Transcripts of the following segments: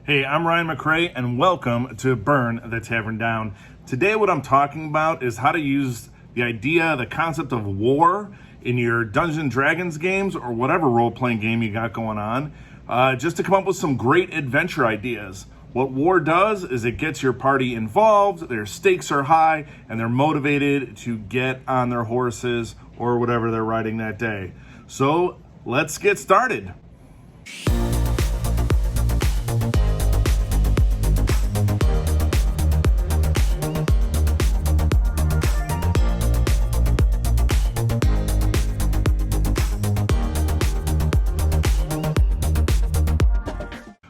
Hey, I'm Ryan McRae, and welcome to Burn the Tavern Down. Today, what I'm talking about is how to use the concept of war in your Dungeons & Dragons games or whatever role-playing game you got going on, just to come up with some great adventure ideas. What war does is it gets your party involved, their stakes are high, and they're motivated to get on their horses or whatever they're riding that day. So, let's get started.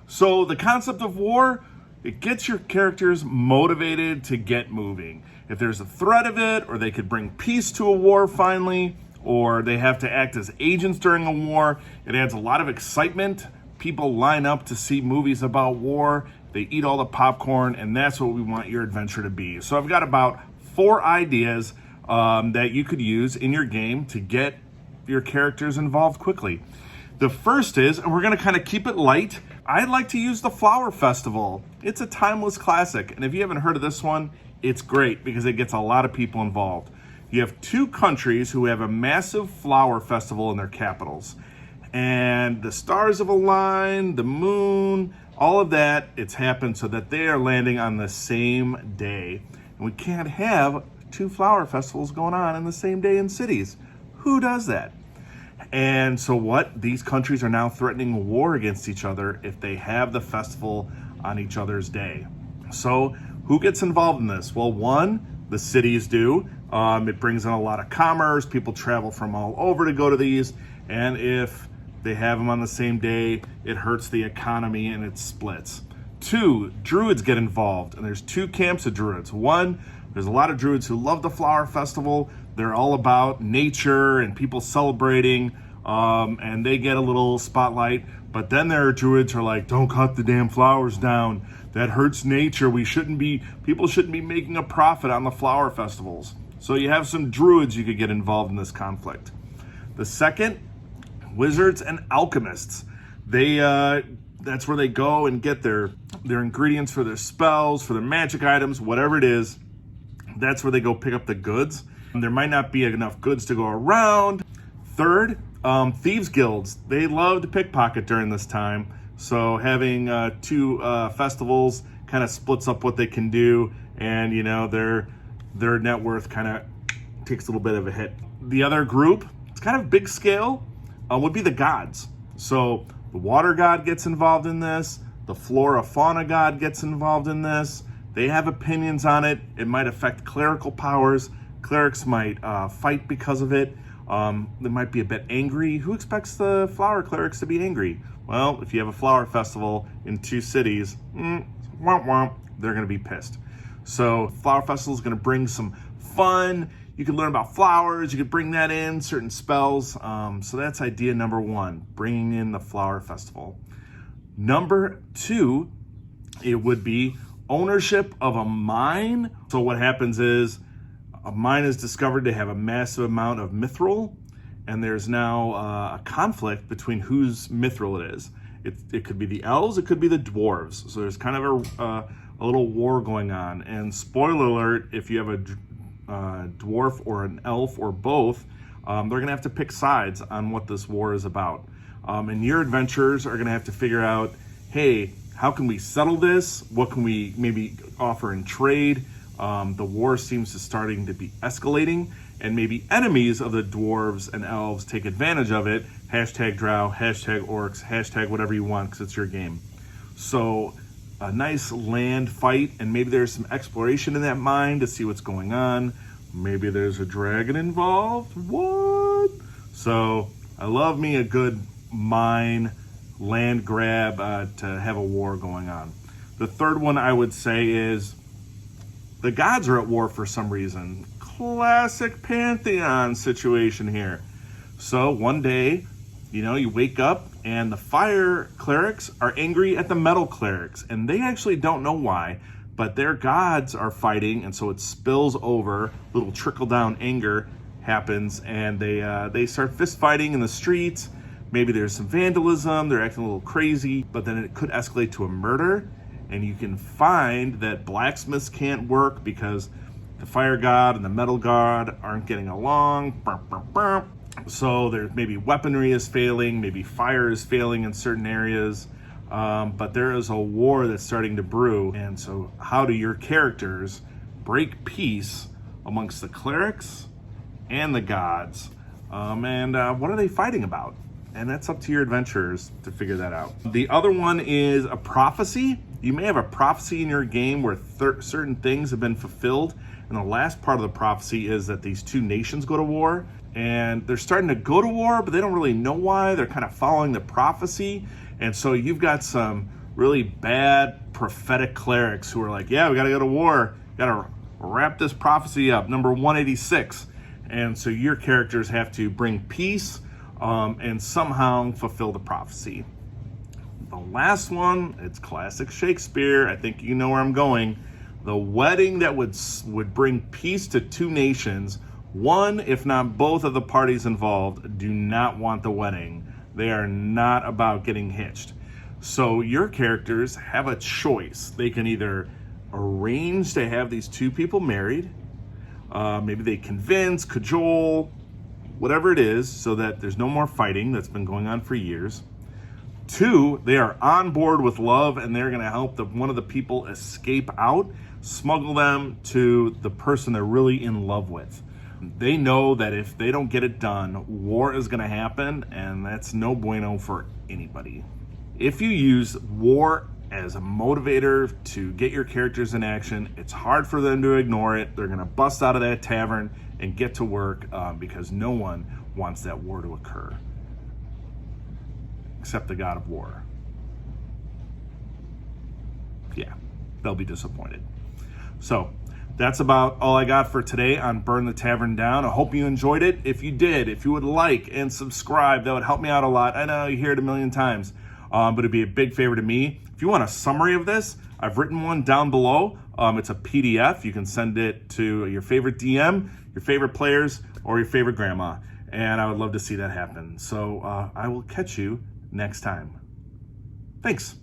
So the concept of war, it gets your characters motivated to get moving. If there's a threat of it, or they could bring peace to a war finally, or they have to act as agents during a war, it adds a lot of excitement. People line up to see movies about war. They eat all the popcorn, and that's what we want your adventure to be. So I've got about 4 ideas that you could use in your game to get your characters involved quickly. The first is, and we're going to kind of keep it light, I'd like to use the Flower Festival. It's a timeless classic, and if you haven't heard of this one, it's great because it gets a lot of people involved. You have 2 countries who have a massive flower festival in their capitals, and the stars have aligned, the moon, all of that, it's happened so that they are landing on the same day. And we can't have 2 flower festivals going on the same day in cities. Who does that? And so what? These countries are now threatening war against each other if they have the festival on each other's day. So who gets involved in this? Well, one, the cities do. It brings in a lot of commerce. People travel from all over to go to these. And if they have them on the same day, it hurts the economy and it splits. 2, druids get involved. And there's 2 camps of druids. One, there's a lot of druids who love the flower festival. They're all about nature and people celebrating, and they get a little spotlight. But then there are druids who are like, don't cut the damn flowers down. That hurts nature. People shouldn't be making a profit on the flower festivals. So you have some druids you could get involved in this conflict. The second, wizards and alchemists. That's where they go and get their ingredients for their spells, for their magic items, whatever it is. That's where they go pick up the goods. There might not be enough goods to go around. Third, thieves guilds. They love to pickpocket during this time. So having 2 festivals kind of splits up what they can do, and their net worth kind of takes a little bit of a hit. The other group, it's kind of big scale, would be the gods. So the water god gets involved in this. The flora fauna god gets involved in this. They have opinions on it. It might affect clerical powers. Clerics might fight because of it. They might be a bit angry. Who expects the flower clerics to be angry? Well, if you have a flower festival in 2 cities, they're going to be pissed. So flower festival is going to bring some fun. You can learn about flowers. You could bring that in, certain spells. So that's idea number 1, bringing in the flower festival. Number 2, it would be ownership of a mine. So what happens is, a mine is discovered to have a massive amount of mithril, and there's now a conflict between whose mithril it is. It could be the elves, it could be the dwarves. So there's kind of a little war going on. And spoiler alert, if you have a dwarf or an elf or both, they're going to have to pick sides on what this war is about. And your adventurers are going to have to figure out, hey, how can we settle this? What can we maybe offer in trade? The war seems to starting to be escalating, and maybe enemies of the dwarves and elves take advantage of it. Hashtag drow, hashtag orcs, hashtag whatever you want, because it's your game. So a nice land fight, and maybe there's some exploration in that mine to see what's going on. Maybe there's a dragon involved. What? So I love me a good mine land grab to have a war going on. The third one I would say is the gods are at war for some reason. Classic Pantheon situation here. So one day, you wake up and the fire clerics are angry at the metal clerics, and they actually don't know why, but their gods are fighting, and so it spills over. Little trickle down anger happens, and they start fist fighting in the streets. maybe there's some vandalism, they're acting a little crazy, but then it could escalate to a murder. And you can find that blacksmiths can't work because the fire god and the metal god aren't getting along. So there maybe weaponry is failing, maybe fire is failing in certain areas. But there is a war that's starting to brew. And so how do your characters break peace amongst the clerics and the gods? And what are they fighting about? And that's up to your adventurers to figure that out. The other one is a prophecy. You may have a prophecy in your game where certain things have been fulfilled. And the last part of the prophecy is that these two nations go to war. And they're starting to go to war, but they don't really know why. They're kind of following the prophecy. And so you've got some really bad prophetic clerics who are like, yeah, we got to go to war. Got to wrap this prophecy up, number 186. And so your characters have to bring peace and somehow fulfill the prophecy. The last one, it's classic Shakespeare. I think you know where I'm going. The wedding that would bring peace to two nations. One, if not both of the parties involved, do not want the wedding. They are not about getting hitched. So your characters have a choice. They can either arrange to have these two people married. Maybe they convince, cajole, whatever it is, so that there's no more fighting that's been going on for years. Two, they are on board with love and they're going to help one of the people escape out, smuggle them to the person they're really in love with. They know that if they don't get it done, war is going to happen, and that's no bueno for anybody. If you use war as a motivator to get your characters in action, it's hard for them to ignore it. They're going to bust out of that tavern and get to work because no one wants that war to occur, except the god of war. Yeah, they'll be disappointed. So that's about all I got for today on Burn the Tavern Down. I hope you enjoyed it. If you did, if you would like and subscribe, that would help me out a lot. I know you hear it a million times, but it'd be a big favor to me. If you want a summary of this, I've written one down below. It's a PDF. You can send it to your favorite DM, your favorite players, or your favorite grandma. And I would love to see that happen. So I will catch you next time. Thanks.